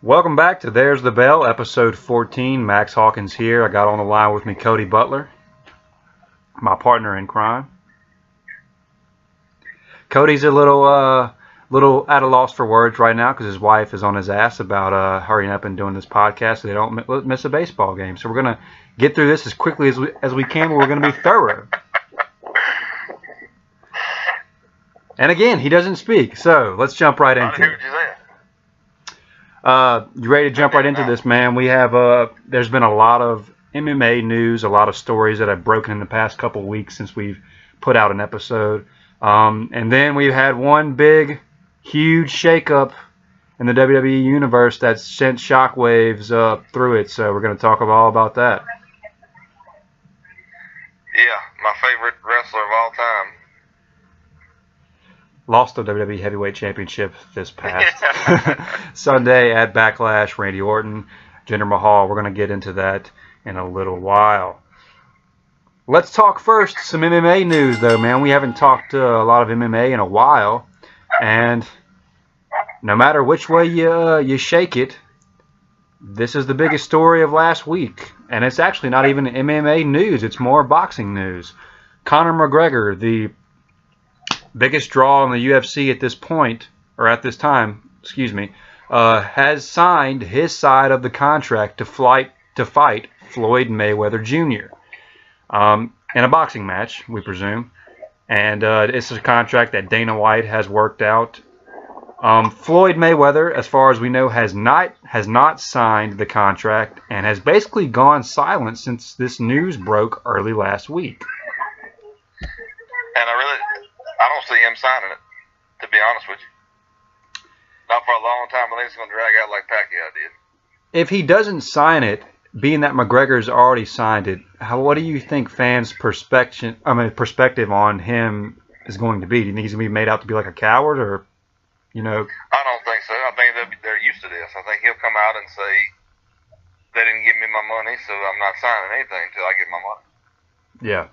Welcome back to There's the Bell, episode 14. Max Hawkins here. I got on the line with me Cody Butler, my partner in crime. Cody's a little at a loss for words right now because his wife is on his ass about hurrying up and doing this podcast so they don't miss a baseball game. So we're going to get through this as quickly as we can, but we're going to be thorough. And again, he doesn't speak, so let's jump right into it. You ready to jump right into this, man? We have there's been a lot of MMA news, a lot of stories that have broken in the past couple of weeks since we've put out an episode. And then we've had one big, huge shakeup in the WWE universe that sent shockwaves through it. So we're going to talk all about that. Yeah, my favorite wrestler of all time. Lost the WWE Heavyweight Championship this past Sunday at Backlash. Randy Orton, Jinder Mahal. We're going to get into that in a little while. Let's talk first some MMA news, though, man. We haven't talked a lot of MMA in a while, and no matter which way you shake it, this is the biggest story of last week, and it's actually not even MMA news. It's more boxing news. Conor McGregor, the biggest draw in the UFC at this point, or at this time, has signed his side of the contract to fight Floyd Mayweather Jr. In a boxing match, we presume. And it's a contract that Dana White has worked out. Floyd Mayweather, as far as we know, has not signed the contract and has basically gone silent since this news broke early last week. And I don't see him signing it, to be honest with you. Not for a long time. I think it's going to drag out like Pacquiao did. If he doesn't sign it, being that McGregor's already signed it, what do you think fans' perspective on him is going to be? Do you think he's going to be made out to be like a coward, or, you know? I don't think so. I think they're used to this. I think he'll come out and say, they didn't give me my money, so I'm not signing anything until I get my money. Yeah.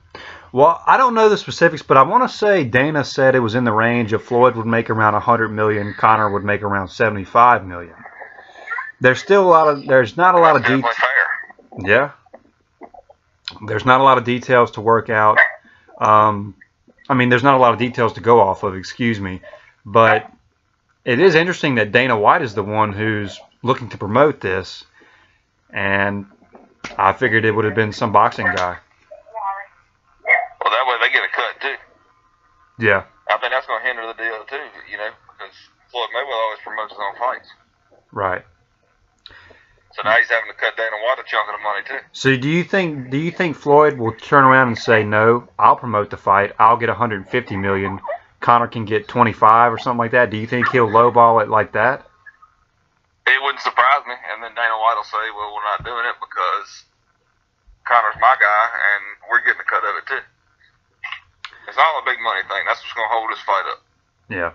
Well, I don't know the specifics, but I want to say Dana said it was in the range of Floyd would make around $100 million, Conor would make around $75 million. There's not a lot of details. Yeah. There's not a lot of details to work out. There's not a lot of details to go off of, but it is interesting that Dana White is the one who's looking to promote this, and I figured it would have been some boxing guy. Well, that way they get a cut, too. Yeah. I think that's going to hinder the deal, too, because Floyd Mayweather always promotes his own fights. Right. So now he's having to cut Dana White a chunk of the money, too. So do you think Floyd will turn around and say, no, I'll promote the fight, I'll get $150 million, Conor can get 25 or something like that? Do you think he'll lowball it like that? It wouldn't surprise me, and then Dana White will say, well, we're not doing it because Conor's my guy, and we're getting a cut of it, too. It's all a big money thing. That's what's going to hold this fight up. Yeah.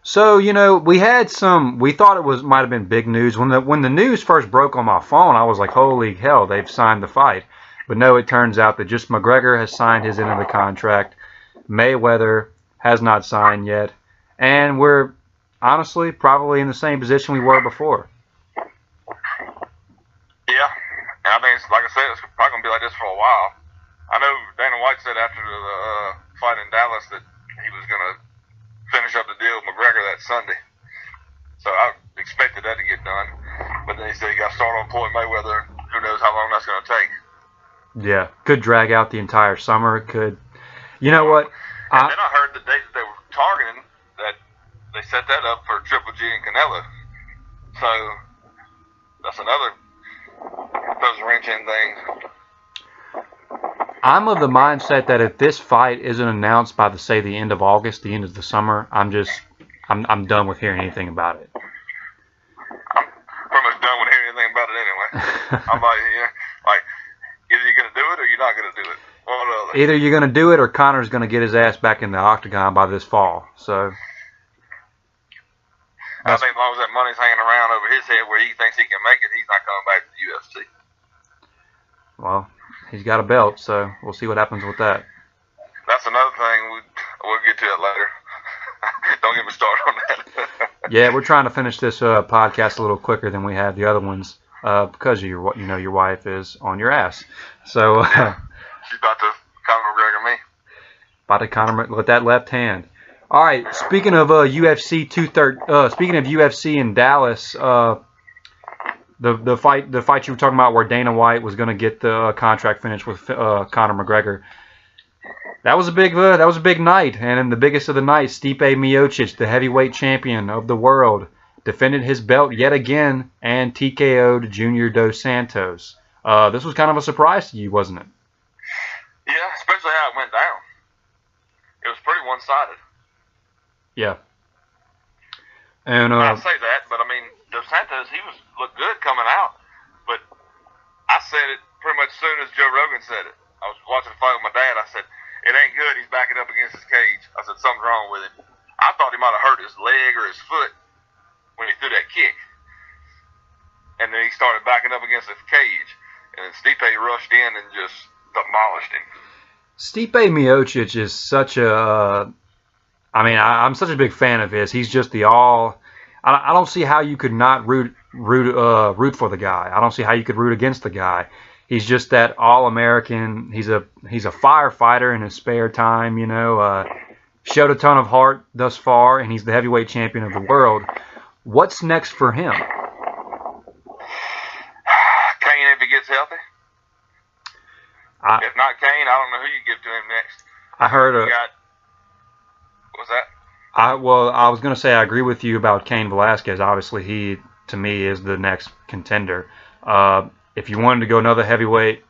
So, we thought it might have been big news. When the news first broke on my phone, I was like, holy hell, they've signed the fight. But no, it turns out that just McGregor has signed his end of the contract. Mayweather has not signed yet. And we're, honestly, probably in the same position we were before. Yeah. And I think, like I said, it's probably going to be like this for a while. I know Dana White said after the fight in Dallas that he was going to finish up the deal with McGregor that Sunday. So I expected that to get done. But then he said he got started on Floyd Mayweather. Who knows how long that's going to take. Yeah. Could drag out the entire summer. It could. You know what? And then I heard the date that they were targeting, that they set that up for Triple G and Canelo. So that's another those wrenching things. I'm of the mindset that if this fight isn't announced by the end of August, the end of the summer, I'm done with hearing anything about it. I'm pretty much done with hearing anything about it anyway. I'm like, either you're gonna do it or you're not gonna do it. One or the other. Either you're gonna do it or Conor's gonna get his ass back in the octagon by this fall. So I think as long as that money's hanging around over his head where he thinks he can make it, he's not coming back to the UFC. Well, he's got a belt, so we'll see what happens with that. That's another thing. We'll get to it later. Don't get me started on that. Yeah, we're trying to finish this podcast a little quicker than we have the other ones because of your wife is on your ass. So she's about to Conor McGregor me. About to Conor with that left hand. All right. Speaking of UFC speaking of UFC in Dallas, the fight you were talking about where Dana White was going to get the contract finished with Conor McGregor. That was a big night, and in the biggest of the night, Stipe Miocic, the heavyweight champion of the world, defended his belt yet again and TKO'd Junior Dos Santos. This was kind of a surprise to you, wasn't it? Yeah, especially how it went down. It was pretty one-sided. Yeah. And I say that, but I mean, Dos Santos, he looked good coming out, but I said it pretty much as soon as Joe Rogan said it. I was watching the fight with my dad. I said, it ain't good. He's backing up against his cage. I said, something's wrong with him. I thought he might have hurt his leg or his foot when he threw that kick. And then he started backing up against his cage. And then Stipe rushed in and just demolished him. Stipe Miocic is such a... I'm such a big fan of his. He's just the all... I don't see how you could not root for the guy. I don't see how you could root against the guy. He's just that all-American. He's a firefighter in his spare time, you know. Showed a ton of heart thus far, and he's the heavyweight champion of the world. What's next for him? Kane, if he gets healthy. If not Kane, I don't know who you give to him next. I heard what's that? I was going to say I agree with you about Cain Velasquez. Obviously, he, to me, is the next contender. If you wanted to go another heavyweight,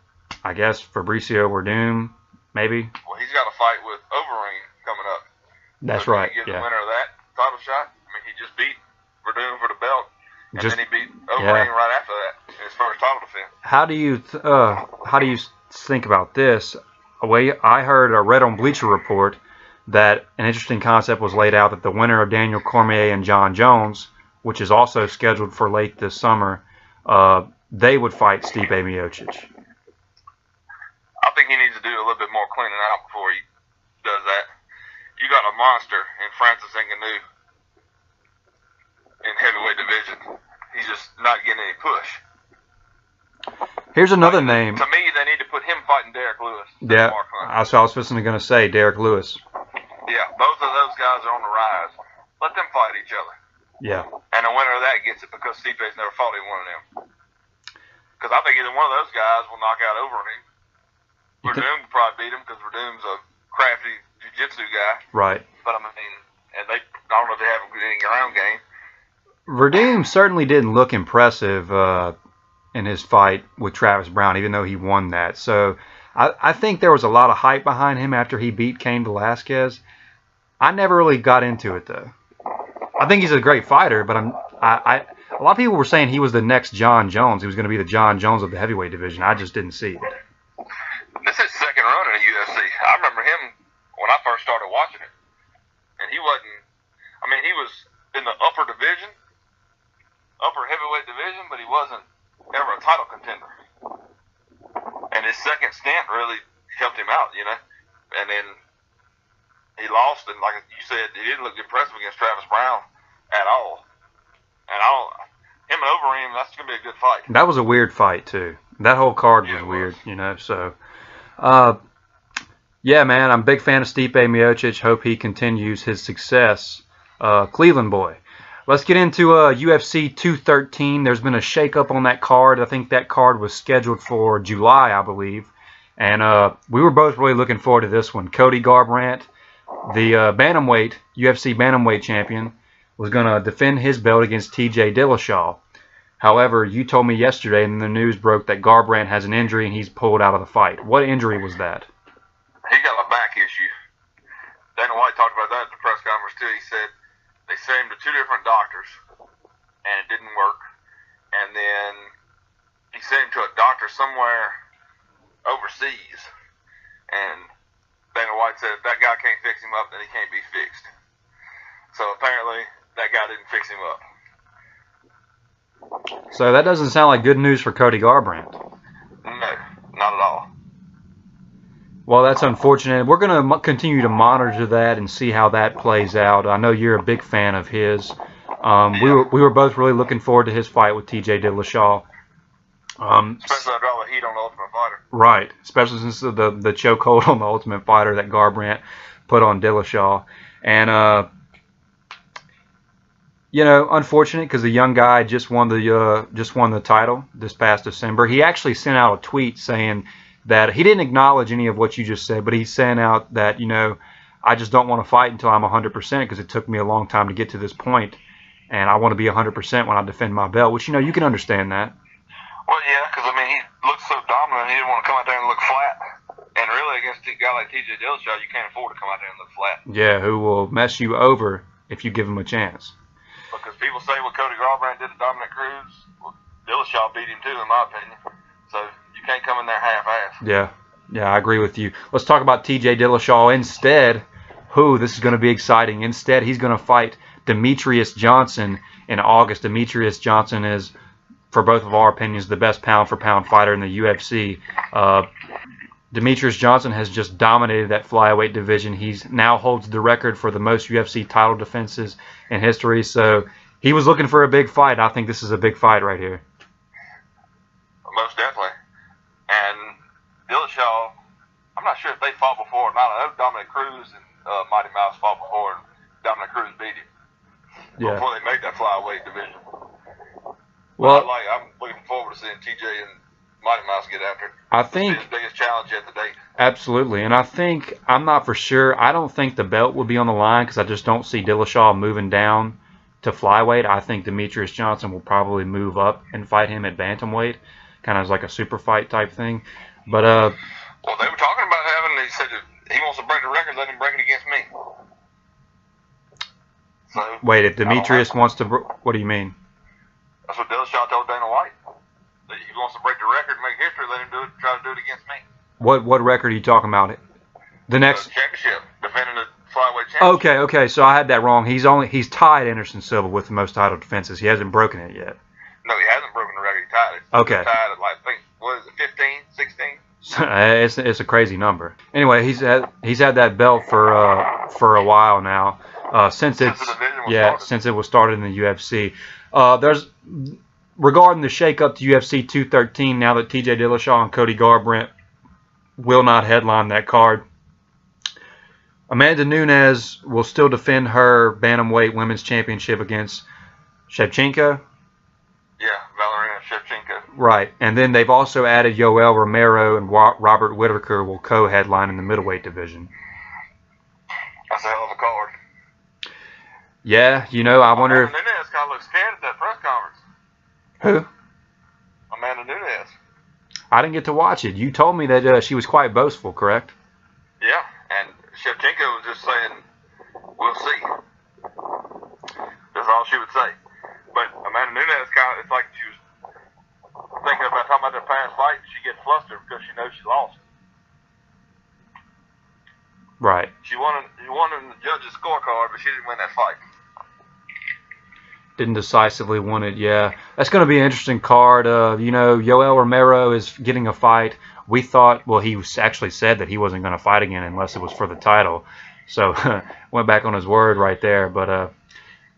I guess Fabricio Werdum, maybe. Well, he's got a fight with Overeem coming up. That's so right. He Yeah. The winner of that title shot. I mean, he just beat Werdum for the belt, and then he beat Overeem right after that in his first title defense. How do you think about this? I read on Bleacher Report that an interesting concept was laid out that the winner of Daniel Cormier and John Jones, which is also scheduled for late this summer, they would fight Stipe Miocic. I think he needs to do a little bit more cleaning out before he does that. You got a monster in Francis Ngannou in heavyweight division. He's just not getting any push. Here's another name. To me, they need to put him fighting Derek Lewis. Yeah, that's what I was going to say, Derek Lewis. Yeah, both of those guys are on the rise. Let them fight each other. Yeah. And the winner of that gets it because Stipe's never fought any one of them. Because I think either one of those guys will knock out Overeem. Werdum will probably beat him because Werdum's a crafty jiu-jitsu guy. Right. But I mean, I don't know if they have any ground game. Werdum certainly didn't look impressive in his fight with Travis Brown, even though he won that. So I think there was a lot of hype behind him after he beat Cain Velasquez. I never really got into it, though. I think he's a great fighter, but a lot of people were saying he was the next John Jones. He was going to be the John Jones of the heavyweight division. I just didn't see it. This is his second run in the UFC. I remember him when I first started watching it. And he wasn't, he was in the upper heavyweight division, but he wasn't ever a title contender. And his second stint really helped him out, you know. And then he lost, and like you said, he didn't look impressive against Travis Brown at all. And him and Overeem, that's going to be a good fight. That was a weird fight, too. That whole card was weird, you know. So, yeah, man, I'm a big fan of Stipe Miocic. Hope he continues his success. Cleveland boy. Let's get into UFC 213. There's been a shakeup on that card. I think that card was scheduled for July, I believe. And we were both really looking forward to this one. Cody Garbrandt, the UFC Bantamweight champion, was going to defend his belt against TJ Dillashaw. However, you told me yesterday, and the news broke that Garbrandt has an injury and he's pulled out of the fight. What injury was that? He got a back issue. Dana White talked about that at the press conference, too. He said they sent him to 2 different doctors, and it didn't work. And then he sent him to a doctor somewhere overseas. And Dana White said if that guy can't fix him up, then he can't be fixed. So apparently that guy didn't fix him up. So that doesn't sound like good news for Cody Garbrandt. No, not at all. Well, that's unfortunate. We're going to continue to monitor that and see how that plays out. I know you're a big fan of his. We were both really looking forward to his fight with T.J. Dillashaw. Especially after all the heat on the Ultimate Fighter. Right, especially since the chokehold on the Ultimate Fighter that Garbrandt put on Dillashaw. And, you know, unfortunate because the young guy just won the title this past December. He actually sent out a tweet saying that he didn't acknowledge any of what you just said, but he sent out that, you know, I just don't want to fight until I'm 100% because it took me a long time to get to this point, and I want to be 100% when I defend my belt, which, you know, you can understand that. Well, yeah, because, I mean, he looks so dominant, he didn't want to come out there and look flat. And really, against a guy like T.J. Dillashaw, you can't afford to come out there and look flat. Yeah, who will mess you over if you give him a chance. Because people say what Cody Garbrandt did to Dominic Cruz, well, Dillashaw beat him too, in my opinion. So you can't come in there half-assed. Yeah, I agree with you. Let's talk about T.J. Dillashaw instead. This is going to be exciting. Instead, he's going to fight Demetrious Johnson in August. Demetrious Johnson is, for both of our opinions, the best pound-for-pound fighter in the UFC. Demetrious Johnson has just dominated that flyweight division. He now holds the record for the most UFC title defenses in history. So he was looking for a big fight. I think this is a big fight right here. Most definitely. And Dillashaw, I'm not sure if they fought before or not. I know Dominic Cruz and Mighty Mouse fought before, and Dominic Cruz beat him. Yeah. Before they made that flyweight division. Well, I'm looking forward to seeing TJ and Mighty Mouse get after it. I think it's his biggest challenge yet to date. Absolutely, and I'm not for sure. I don't think the belt will be on the line because I just don't see Dillashaw moving down to flyweight. I think Demetrious Johnson will probably move up and fight him at bantamweight, kind of as like a super fight type thing. But well, they were talking about having. He said that he wants to break the record. Let him break it against me. So wait, if Demetrious wants to, what do you mean? That's what Dillashaw told Dana White. That he wants to break the record and make history. Let him do it. Try to do it against me. What record are you talking about? The next championship, defending the flyweight championship. Okay. So I had that wrong. He's tied Anderson Silva with the most title defenses. He hasn't broken it yet. No, he hasn't broken the record. He tied it. Okay. He tied it, like, I think, what is it, 15, 16? It's a crazy number. Anyway, he's had that belt for a while now. Since it was started in the UFC. Regarding the shakeup to UFC 213, now that T.J. Dillashaw and Cody Garbrandt will not headline that card, Amanda Nunes will still defend her bantamweight women's championship against Shevchenko. Yeah, Valerina Shevchenko. Right, and then they've also added Yoel Romero and Robert Whittaker will co-headline in the middleweight division. That's a hell of a card. Yeah, you know, I wonder if... Amanda Nunes kind of looks scared at that press conference. Who? Amanda Nunes. I didn't get to watch it. You told me that she was quite boastful, correct? Yeah, and Shevchenko was just saying, we'll see. That's all she would say. But Amanda Nunes it's like she was thinking about talking about their past fight. She gets flustered because she knows she lost. Right. She won in the judge's scorecard, but she didn't win that fight. Didn't decisively win it, yeah. That's going to be an interesting card. You know, Yoel Romero is getting a fight. We thought, well, he actually said that he wasn't going to fight again unless it was for the title. So, went back on his word right there. But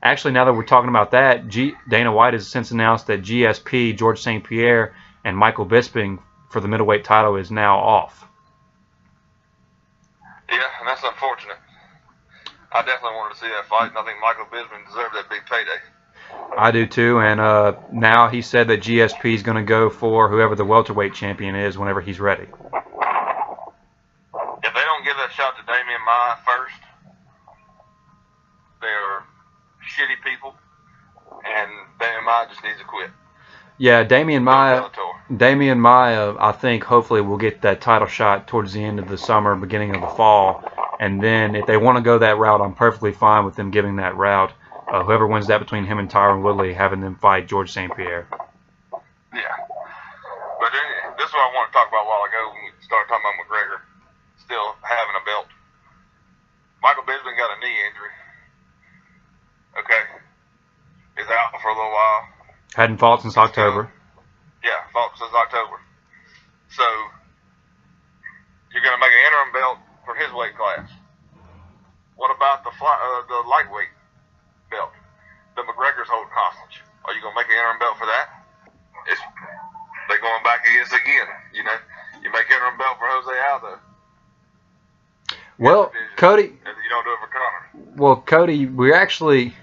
actually, now that we're talking about that, Dana White has since announced that GSP, George St. Pierre, and Michael Bisping for the middleweight title is now off. Yeah, and that's unfortunate. I definitely wanted to see that fight, and I think Michael Bisping deserved that big payday. I do too, and now he said that GSP is going to go for whoever the welterweight champion is whenever he's ready. If they don't give that shot to Damian Maia first, they're shitty people, and Damian Maia just needs to quit. Yeah, Damian Maia, I think hopefully will get that title shot towards the end of the summer, beginning of the fall, and then if they want to go that route, I'm perfectly fine with them giving that route. Whoever wins that between him and Tyron Woodley, having them fight George St. Pierre. Yeah. But this is what I want to talk about a while ago when we started talking about McGregor still having a belt. Michael Bisping got a knee injury. Okay. He's out for a little while. Hadn't fought since October. Yeah, fought since October. So, you're going to make an interim belt for his weight class. What about the lightweight belt that McGregor's holding hostage? Are you going to make an interim belt for that? They're going back against again. You know, you make interim belt for Jose Aldo. Well, Cody. And you don't do it for Conor. Well, Cody, we're actually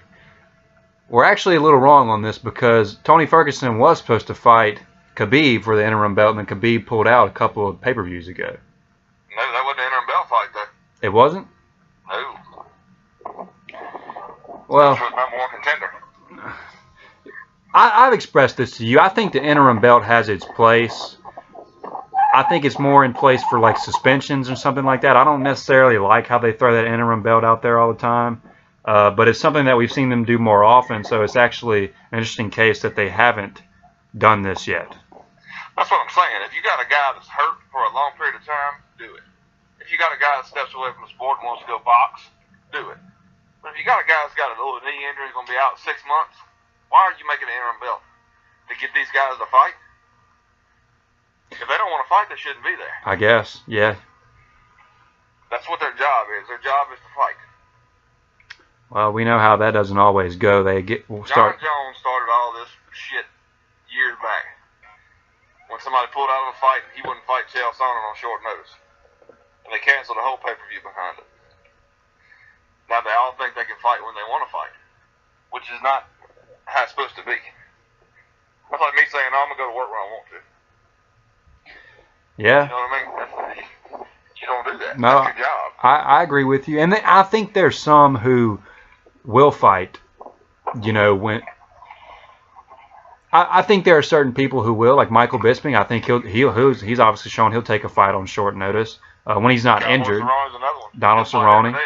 a little wrong on this because Tony Ferguson was supposed to fight Khabib for the interim belt, and then Khabib pulled out a couple of pay-per-views ago. No, that wasn't an interim belt fight, though. It wasn't? No. Well, It was number one contender. I've expressed this to you. I think the interim belt has its place. I think it's more in place for like suspensions or something like that. I don't necessarily like how they throw that interim belt out there all the time. But it's something that we've seen them do more often, so it's actually an interesting case that they haven't done this yet. That's what I'm saying. If you got a guy that's hurt for a long period of time, do it. If you got a guy that steps away from the sport and wants to go box, do it. But if you got a guy that's got a little knee injury, going to be out 6 months, why are you making an interim belt? To get these guys to fight? If they don't want to fight, they shouldn't be there. I guess, yeah. That's what their job is. Their job is to fight. Well, we know how that doesn't always go. John Jones started all this shit years back. When somebody pulled out of a fight, he wouldn't fight Chael Sonnen on short notice. And they canceled the whole pay-per-view behind it. Now they all think they can fight when they want to fight, which is not how it's supposed to be. That's like me saying, I'm going to go to work when I want to. Yeah. You know what I mean? You don't do that. No, that's your job. I agree with you. And I think there's some who will fight, you know, when... I think there are certain people who will, like Michael Bisping. I think he's obviously shown he'll take a fight on short notice when he's not injured. Donald Cerrone.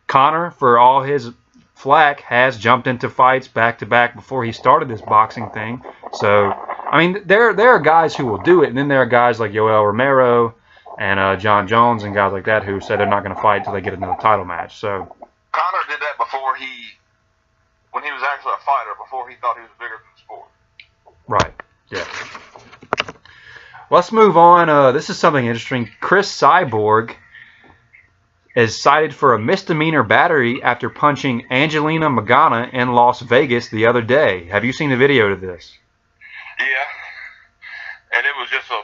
Conor, for all his flack, has jumped into fights back-to-back before he started this boxing thing. So, I mean, there are guys who will do it, and then there are guys like Yoel Romero and John Jones and guys like that who said they're not going to fight until they get another title match. So Conor did that when he was actually a fighter, before he thought he was bigger than the sport. Right, yeah. Let's move on. This is something interesting. Chris Cyborg is cited for a misdemeanor battery after punching Angelina Magana in Las Vegas the other day. Have you seen the video to this? Yeah. And it was just a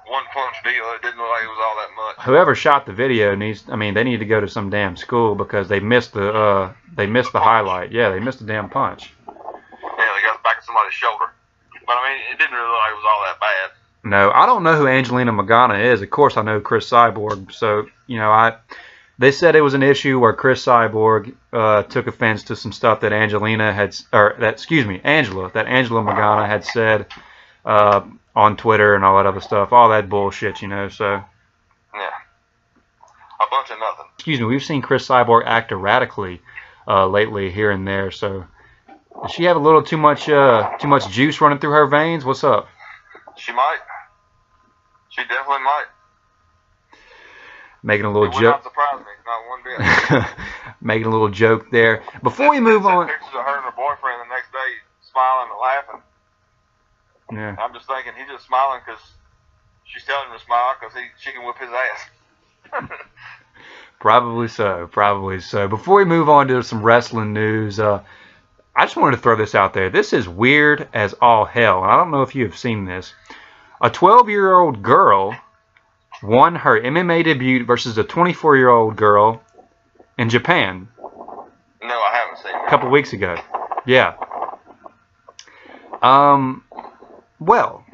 one-punch deal. It didn't look like it was all that much. Whoever shot the video they need to go to some damn school because they missed the highlight. Yeah, they missed the damn punch. Yeah, they got the back of somebody's shoulder. But I mean, it didn't really look like it was all that bad. No, I don't know who Angelina Magana is. Of course, I know Chris Cyborg. So, you know, they said it was an issue where Chris Cyborg took offense to some stuff that Angela Magana had said on Twitter and all that other stuff. All that bullshit, you know. So. Yeah. A bunch of nothing. Excuse me. We've seen Chris Cyborg act erratically lately here and there. So, does she have a little too much juice running through her veins? What's up? She might. She definitely might. Making a little joke. It would not surprise me, not one bit. Making a little joke there. Before we move on. Pictures of her and her boyfriend the next day, smiling and laughing. Yeah. I'm just thinking he's just smiling because she's telling him to smile because she can whip his ass. Probably so. Probably so. Before we move on to some wrestling news, I just wanted to throw this out there. This is weird as all hell, and I don't know if you have seen this. A 12-year-old girl won her MMA debut versus a 24-year-old girl in Japan. No, I haven't seen that. A couple weeks ago. Yeah. Well,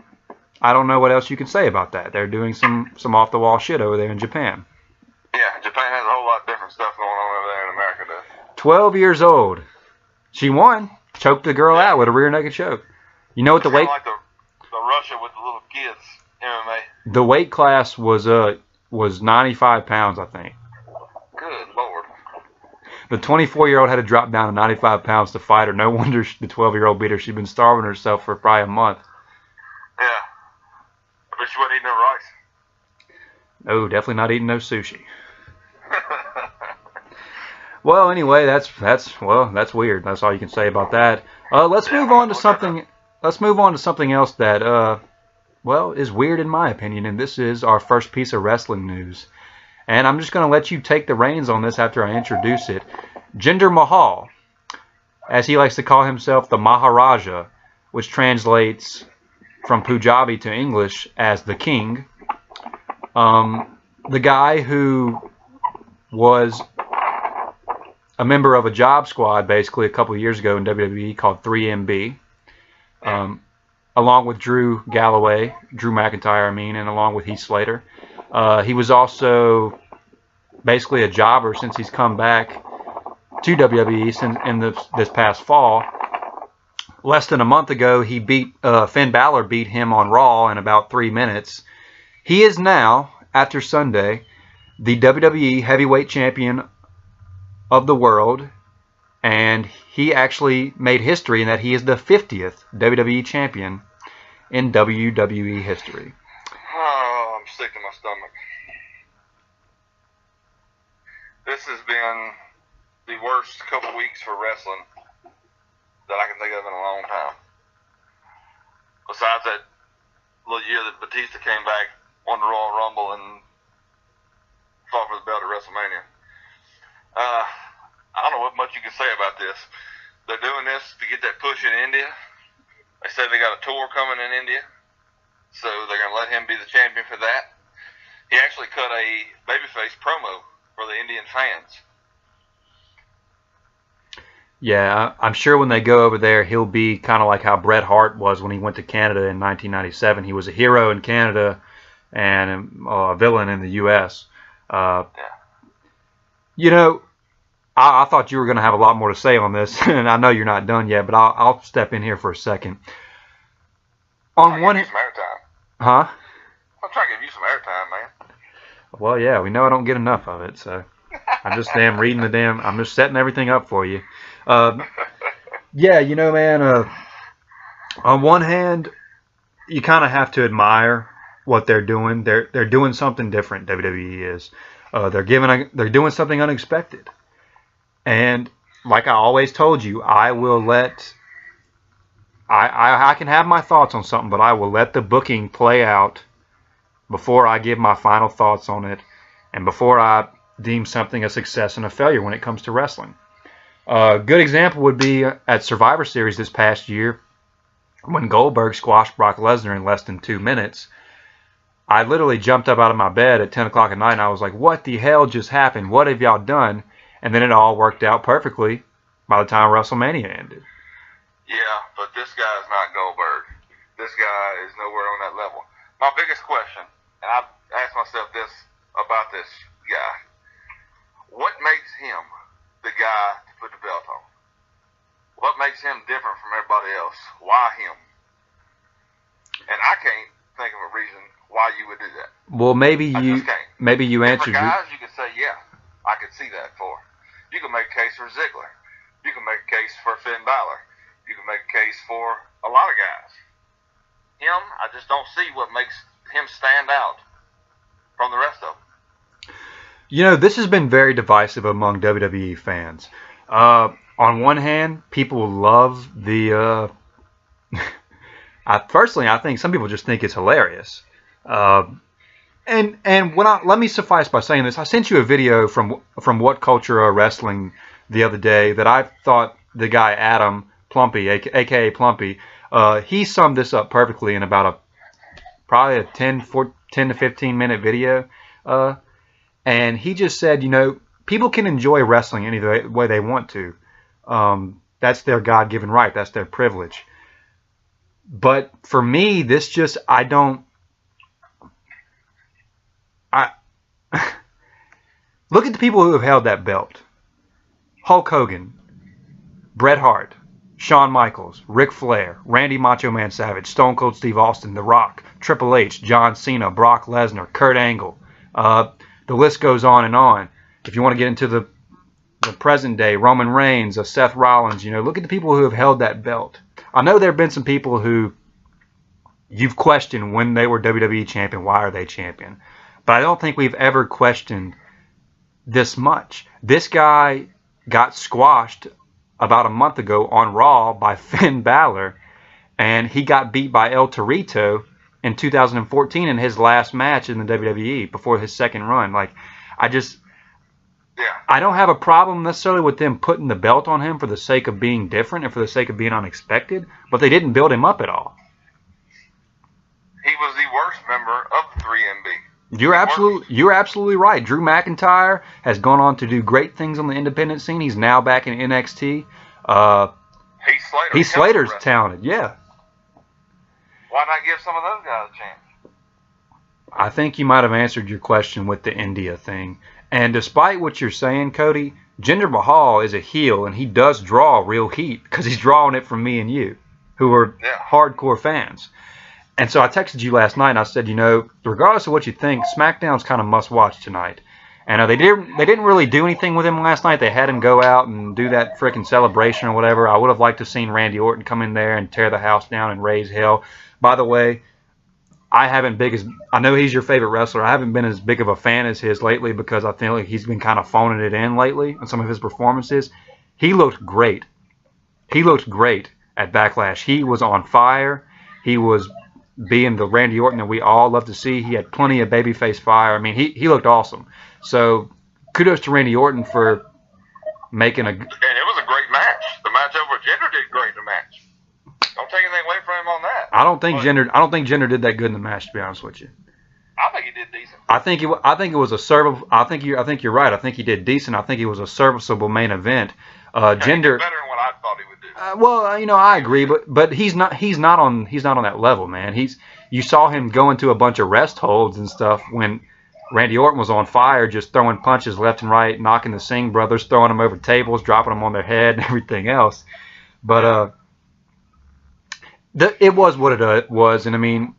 I don't know what else you can say about that. They're doing some off-the-wall shit over there in Japan. Yeah, Japan has a whole lot of different stuff going on over there in America, does. 12 years old. She won. Choked the girl out with a rear naked choke. You know what the weight? Like the Russia with the little kids MMA. The weight class was 95 pounds, I think. Good Lord. The 24-year-old had to drop down to 95 pounds to fight her. No wonder the 12-year-old beat her. She'd been starving herself for probably a month. Yeah. But she wasn't eating no rice. No, definitely not eating no sushi. Well, anyway, that's weird. That's all you can say about that. Let's move on to something else that well, is weird in my opinion, and this is our first piece of wrestling news. And I'm just going to let you take the reins on this after I introduce it. Jinder Mahal, as he likes to call himself, the Maharaja, which translates from Punjabi to English as the King. The guy who was a member of a job squad basically a couple of years ago in WWE called 3MB, along with Drew McIntyre, and along with Heath Slater. He was also basically a jobber since he's come back to WWE this past fall. Less than a month ago, he Finn Balor beat him on Raw in about 3 minutes. He is now, after Sunday, the WWE Heavyweight Champion of the world, and he actually made history in that he is the 50th WWE Champion in WWE history. Oh, I'm sick to my stomach. This has been the worst couple weeks for wrestling that I can think of in a long time. Besides that little year that Batista came back, won the Royal Rumble, and fought for the belt at WrestleMania. I don't know what much you can say about this. They're doing this to get that push in India. They said they got a tour coming in India, so they're going to let him be the champion for that. He actually cut a babyface promo for the Indian fans. Yeah, I'm sure when they go over there, he'll be kind of like how Bret Hart was when he went to Canada in 1997. He was a hero in Canada and a villain in the U.S. You know, I thought you were going to have a lot more to say on this, and I know you're not done yet, but I'll step in here for a second. On one hand, huh? I'm trying to give you some airtime, man. Well, yeah, we know I don't get enough of it, so I'm just I'm just setting everything up for you. Yeah, you know, man, on one hand, you kind of have to admire what they're doing. They're doing something different, WWE is. They're doing something unexpected. And like I always told you, I can have my thoughts on something, but I will let the booking play out before I give my final thoughts on it and before I deem something a success and a failure when it comes to wrestling. A good example would be at Survivor Series this past year when Goldberg squashed Brock Lesnar in less than 2 minutes. I literally jumped up out of my bed at 10 o'clock at night and I was like, what the hell just happened? What have y'all done? And then it all worked out perfectly by the time WrestleMania ended. Yeah, but this guy is not Goldberg. This guy is nowhere on that level. My biggest question, and I've asked myself this about this guy, what makes him the guy to put the belt on? What makes him different from everybody else? Why him? And I can't think of a reason why you would do that. Well, maybe you answered. For guys, you could say, yeah, I could see that for. You can make a case for Ziggler. You can make a case for Finn Balor. You can make a case for a lot of guys. Him, I just don't see what makes him stand out from the rest of them. You know, this has been very divisive among WWE fans. On one hand, people love the... Personally, I think some people just think it's hilarious. And let me suffice by saying this. I sent you a video from What Culture Are Wrestling the other day that I thought the guy Adam Plumpy, aka Plumpy, he summed this up perfectly in about probably a 10 to 15 minute video. And he just said, you know, people can enjoy wrestling any way they want to. That's their God-given right. That's their privilege. But for me, this just, look at the people who have held that belt. Hulk Hogan, Bret Hart, Shawn Michaels, Ric Flair, Randy Macho Man Savage, Stone Cold Steve Austin, The Rock, Triple H, John Cena, Brock Lesnar, Kurt Angle. The list goes on and on. If you want to get into the present day, Roman Reigns, Seth Rollins, you know, look at the people who have held that belt. I know there have been some people who you've questioned when they were WWE champion, why are they champion? But I don't think we've ever questioned this much. This guy got squashed about a month ago on Raw by Finn Balor, and he got beat by El Torito in 2014 in his last match in the WWE before his second run. Like, I don't have a problem necessarily with them putting the belt on him for the sake of being different and for the sake of being unexpected, but they didn't build him up at all. He was the worst member of the 3MB. You're absolutely right. Drew McIntyre has gone on to do great things on the independent scene. He's now back in NXT. Heath Slater's talented, yeah. Why not give some of those guys a chance? I think you might have answered your question with the India thing. And despite what you're saying, Cody, Jinder Mahal is a heel, and he does draw real heat because he's drawing it from me and you, who are hardcore fans. And so I texted you last night, and I said, regardless of what you think, SmackDown's kind of must-watch tonight. And they didn't really do anything with him last night. They had him go out and do that freaking celebration or whatever. I would have liked to have seen Randy Orton come in there and tear the house down and raise hell. By the way, I know he's your favorite wrestler. I haven't been as big of a fan as his lately because I feel like he's been kind of phoning it in lately in some of his performances. He looked great. He looked great at Backlash. He was on fire. He was being the Randy Orton that we all love to see. He had plenty of babyface fire. I mean, he looked awesome. So kudos to Randy Orton for making And it was a great match. The match over Jinder did great in the match. Don't take anything away from him on that. I don't think Jinder did that good in the match, to be honest with you. I think he did decent. I think it was a serviceable. I think you're right. I think he did decent. I think it was a serviceable main event. Jinder he did better than what I thought he would do. Well, I agree, but he's not on that level, man. You saw him go into a bunch of rest holds and stuff when Randy Orton was on fire, just throwing punches left and right, knocking the Singh brothers, throwing them over tables, dropping them on their head, and everything else. But it was what it was, and I mean,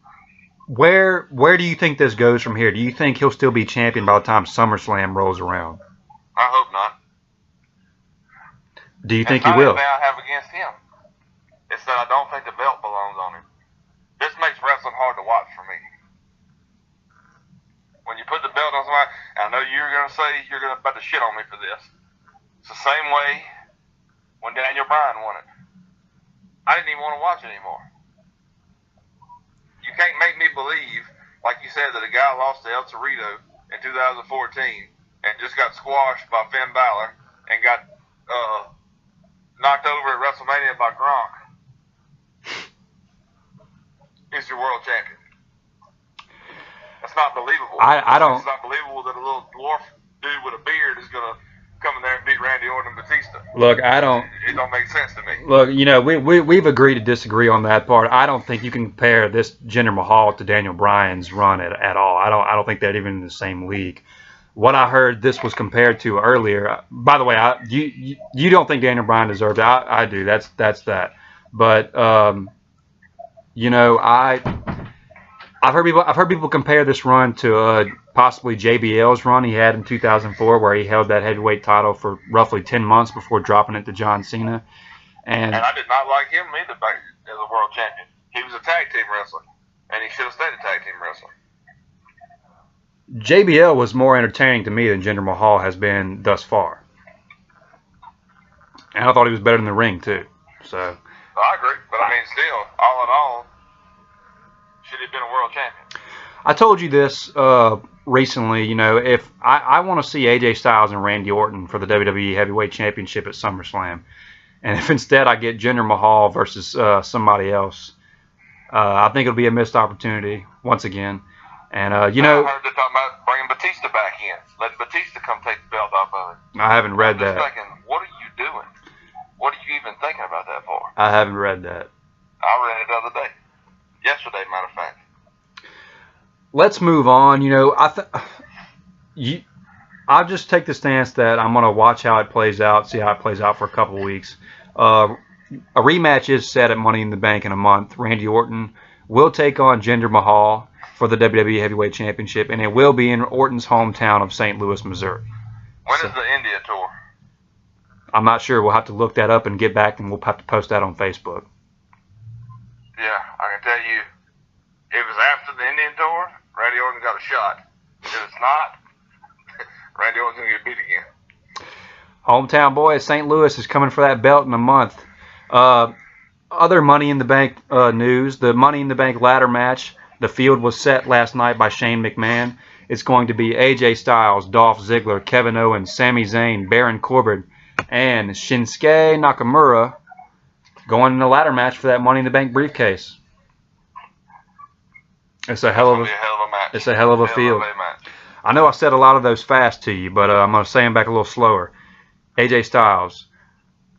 where do you think this goes from here? Do you think he'll still be champion by the time SummerSlam rolls around? I hope not. Do you think he will? It's not anything I have against him. It's that I don't think the belt belongs on him. This makes wrestling hard to watch for me. When you put the belt on somebody, I know you're going to say you're about to shit on me for this. It's the same way when Daniel Bryan won it. I didn't even want to watch it anymore. You can't make me believe, like you said, that a guy lost to El Torito in 2014 and just got squashed by Finn Balor and got knocked over at WrestleMania by Gronk is your world champion. That's not believable. I don't. It's not believable that a little dwarf dude with a beard is going to come in there and beat Randy Orton and Batista. Look, I don't. It don't make sense to me. Look, we've agreed to disagree on that part. I don't think you can compare this Jinder Mahal to Daniel Bryan's run at all. I don't think they're even in the same league. What I heard this was compared to earlier. By the way, you don't think Daniel Bryan deserved it. I do. That's that. But I've heard people compare this run to possibly JBL's run he had in 2004, where he held that heavyweight title for roughly 10 months before dropping it to John Cena. And I did not like him either back as a world champion. He was a tag team wrestler, and he should have stayed a tag team wrestler. JBL was more entertaining to me than Jinder Mahal has been thus far. And I thought he was better in the ring, too. So I agree, but I mean, still, all in all, should have been a world champion. I told you this recently, if I want to see AJ Styles and Randy Orton for the WWE Heavyweight Championship at SummerSlam, and if instead I get Jinder Mahal versus somebody else, I think it'll be a missed opportunity once again. And I heard they're talking about bringing Batista back in. Let Batista come take the belt off of it. I haven't read that. I'm just thinking, what are you doing? What are you even thinking about that for? I haven't read that. I read it the other day. Yesterday, matter of fact. Let's move on. I'll just take the stance that I'm going to watch how it plays out, see how it plays out for a couple of weeks. A rematch is set at Money in the Bank in a month. Randy Orton will take on Jinder Mahal for the WWE Heavyweight Championship, and it will be in Orton's hometown of St. Louis, Missouri. When is the India tour? I'm not sure. We'll have to look that up and get back, and we'll have to post that on Facebook. Yeah, I can tell you, if it's after the Indian tour, Randy Orton got a shot. If it's not, Randy Orton's going to get beat again. Hometown boy, St. Louis is coming for that belt in a month. Other Money in the Bank news, the Money in the Bank ladder match The field was set last night by Shane McMahon. It's going to be AJ Styles, Dolph Ziggler, Kevin Owens, Sami Zayn, Baron Corbin, and Shinsuke Nakamura going in the ladder match for that Money in the Bank briefcase. It's a hell of a match. It's a hell of a field. I know I said a lot of those fast to you, but I'm going to say them back a little slower. AJ Styles,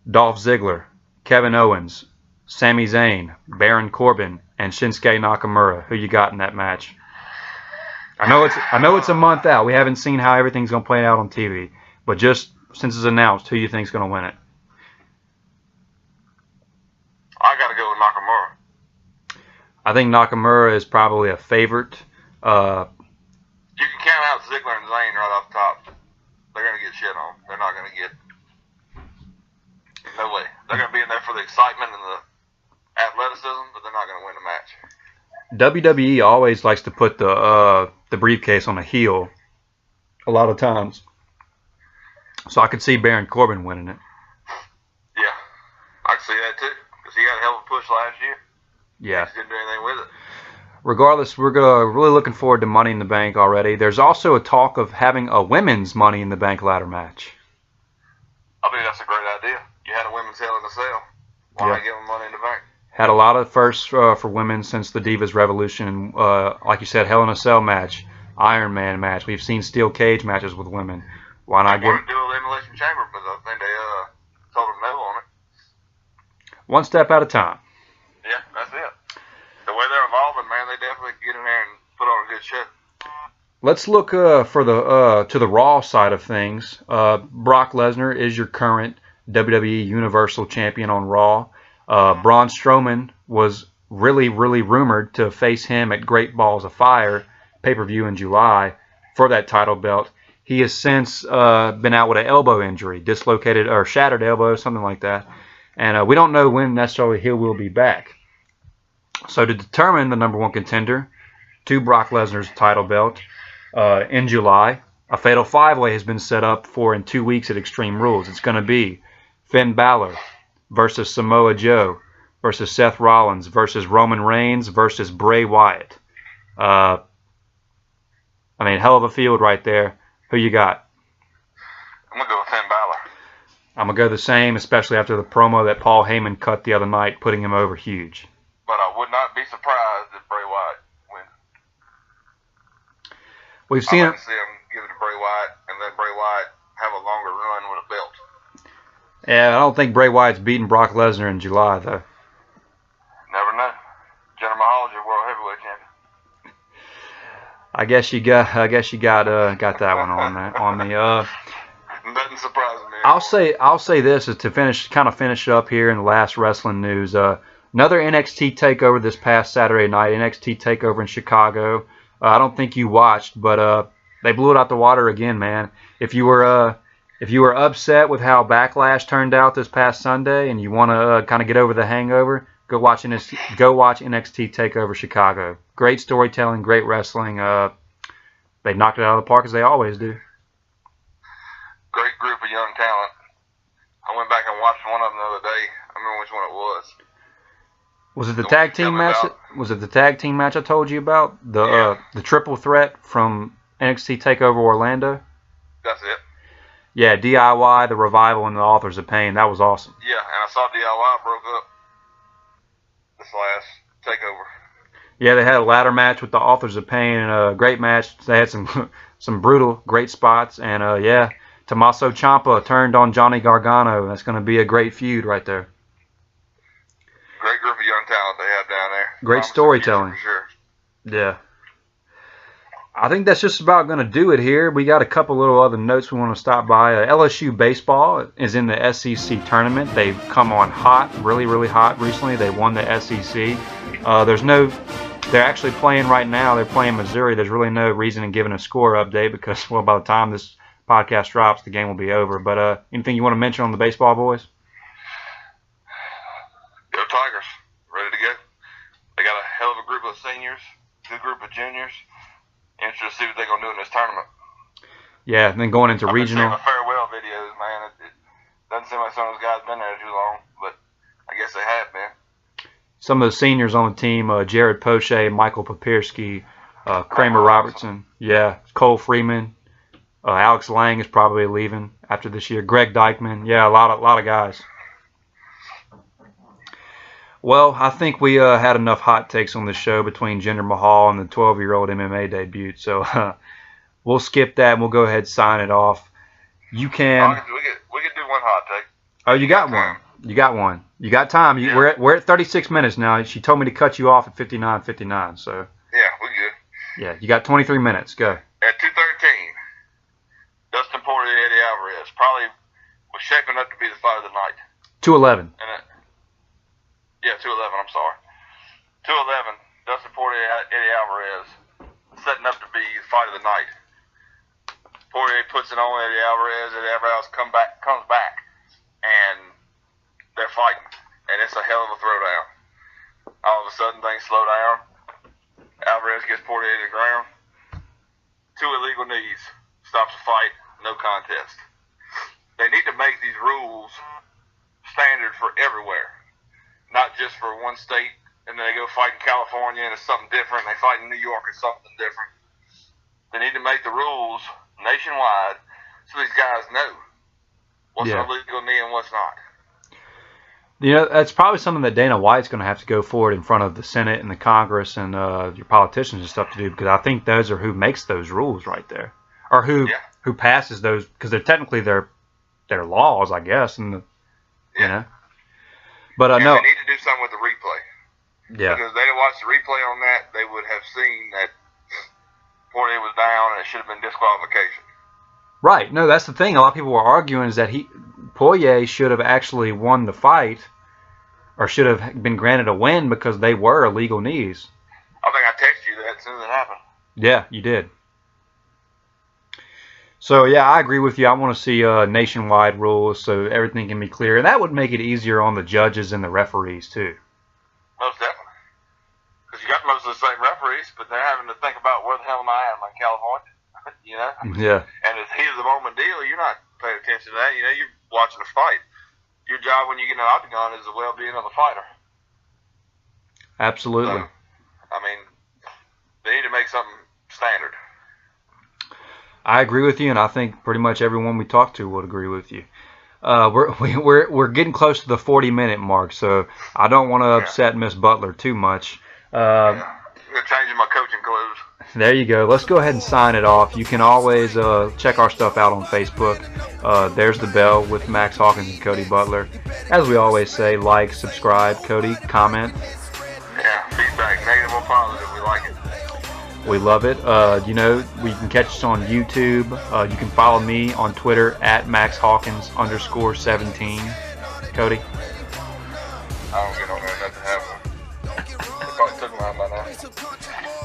Dolph Ziggler, Kevin Owens, Sami Zayn, Baron Corbin, and Shinsuke Nakamura. Who you got in that match? I know it's a month out. We haven't seen how everything's going to play out on TV, but just since it's announced, who you think's going to win it? I got to go with Nakamura. I think Nakamura is probably a favorite. You can count out Ziggler and Zayn right off the top. They're going to get shit on. They're not going to get. No way. They're going to be in there for the excitement and the athleticism, but they're not going to win the match. WWE always likes to put the briefcase on a heel a lot of times. So I could see Baron Corbin winning it. Yeah, I can see that too, because he had a hell of a push last year. Yeah. He just didn't do anything with it. Regardless, we're really looking forward to Money in the Bank already. There's also a talk of having a women's Money in the Bank ladder match. I think that's a great idea. You had a women's Hell in a Cell. Why not give them Money in the Bank? Had a lot of firsts for women since the Divas Revolution. Like you said, Hell in a Cell match, Iron Man match. We've seen steel cage matches with women. Why not give them? They wanted to do an Elimination Chamber, but I think they told them no on it. One step at a time. Yeah, that's it. The way they're evolving, man, they definitely get in there and put on a good show. Let's look to the Raw side of things. Brock Lesnar is your current WWE Universal Champion on Raw. Braun Strowman was really rumored to face him at Great Balls of Fire pay-per-view in July for that title belt. He has since been out with an elbow injury, dislocated or shattered elbow, something like that. And we don't know when necessarily he will be back. So to determine the number one contender to Brock Lesnar's title belt in July, a fatal five-way has been set up for in 2 weeks at Extreme Rules. It's going to be Finn Balor versus Samoa Joe versus Seth Rollins versus Roman Reigns versus Bray Wyatt. I mean, hell of a field right there. Who you got? I'm going to go with Finn Balor. I'm going to go the same, especially after the promo that Paul Heyman cut the other night, putting him over huge. But I would not be surprised if Bray Wyatt wins. We've seen I'd like to see him give it to Bray Wyatt and let Bray Wyatt have a longer run with a belt. Yeah, I don't think Bray Wyatt's beating Brock Lesnar in July, though. Never know. Jinder Mahal is your world heavyweight champion. I guess you got that one on me. Nothing surprises me. I'll say this is to finish up here in the last wrestling news. Another NXT takeover this past Saturday night. NXT takeover in Chicago. I don't think you watched, but they blew it out the water again, man. If you were upset with how Backlash turned out this past Sunday, and you want to kind of get over the hangover, go watch NXT takeover Chicago. Great storytelling, great wrestling. They knocked it out of the park as they always do. Great group of young talent. I went back and watched one of them the other day. I remember which one it was. Was it the tag team match? Was it the tag team match I told you about? The triple threat from NXT Takeover Orlando? That's it. Yeah, DIY, The Revival, and the Authors of Pain. That was awesome. Yeah, and I saw DIY broke up this last takeover. Yeah, they had a ladder match with the Authors of Pain, and a great match. They had some brutal, great spots, and Tommaso Ciampa turned on Johnny Gargano. That's going to be a great feud right there. Great group of young talent they have down there. Great storytelling. For sure. Yeah. I think that's just about going to do it here. We got a couple little other notes we want to stop by. LSU baseball is in the SEC tournament. They've come on hot, really hot recently. They won the SEC. They're actually playing right now. They're playing Missouri. There's really no reason in giving a score update because, well, by the time this podcast drops, the game will be over. But anything you want to mention on the baseball boys? Go Tigers. Ready to go. They got a hell of a group of seniors, good group of juniors. Interested to see what they're going to do in this tournament. Yeah, and then going into regional. I've been seeing the farewell videos, man. It doesn't seem like some of those guys been there too long, but I guess they have been. some of the seniors on the team, Jared Poche, Michael Papirski, Kramer Robertson, yeah, Cole Freeman, Alex Lang is probably leaving after this year, Greg Dykman, yeah, a lot of guys. Well, I think we had enough hot takes on this show between Jinder Mahal and the 12-year-old MMA debut, so we'll skip that and we'll go ahead and sign it off. You can. We could do one hot take. Oh, you got one. You got one. You got time. Yeah. We're at 36 minutes now. She told me to cut you off at 59:59. So. Yeah, we good. Yeah, you got 23 minutes. Go. At 2:13, Dustin Poirier, Eddie Alvarez probably was shaping up to be the fight of the night. 2:11. Yeah, 2:11. I'm sorry. 2:11. Dustin Poirier, Eddie Alvarez, setting up to be the fight of the night. Poirier puts it on Eddie Alvarez. Eddie Alvarez comes back, and they're fighting, and it's a hell of a throwdown. All of a sudden, things slow down. Alvarez gets Poirier to the ground. 2 illegal knees. Stops the fight. No contest. They need to make these rules standard for everywhere, not just for one state, and then they go fight in California and it's something different. They fight in New York, it's something different. They need to make the rules nationwide so these guys know what's an illegal knee and what's not. You know, that's probably something that Dana White's going to have to go forward in front of the Senate and the Congress and your politicians and stuff to do, because I think those are who makes those rules right there, or who passes those, because they're technically their laws, I guess, and you know. But I know they need to do something with the replay. Yeah. Because if they'd have watched the replay on that, they would have seen that Poirier was down and it should have been disqualification. Right. No, that's the thing. A lot of people were arguing is that Poirier should have actually won the fight, or should have been granted a win, because they were illegal knees. I think I texted you that as soon as it happened. Yeah, you did. So, yeah, I agree with you. I want to see nationwide rules so everything can be clear. And that would make it easier on the judges and the referees, too. Most definitely. Because you got most of the same referees, but they're having to think about where the hell am I at? Am I in California? You know? Yeah. And it's heat of the moment deal. You're not paying attention to that. You know, you're watching a fight. Your job when you get in the octagon is the well-being of the fighter. Absolutely. So, I mean, they need to make something standard. I agree with you, and I think pretty much everyone we talk to would agree with you. We're getting close to the 40-minute mark, so I don't want to upset Miss Butler too much. I'm changing my coaching clothes. There you go. Let's go ahead and sign it off. You can always check our stuff out on Facebook. There's the bell with Max Hawkins and Cody Butler. As we always say, like, subscribe, Cody, comment. Yeah, feedback, negative or positive, we like it. We love it. You know, we can catch us on YouTube. You can follow me on Twitter at MaxHawkins_17. Cody? I don't get on there, nothing happens. They probably took mine by now.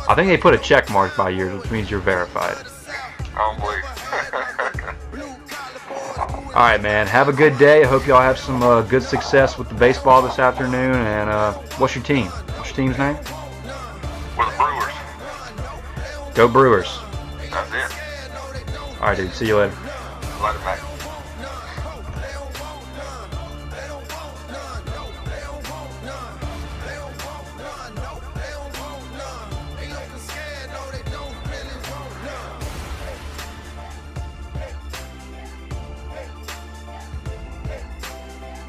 I think they put a check mark by yours, which means you're verified. I don't believe. All right, man. Have a good day. I hope y'all have some good success with the baseball this afternoon. And what's your team? What's your team's name? We're the Brewers. Go Brewers. That's it. All right, dude. See you later. Later, Max.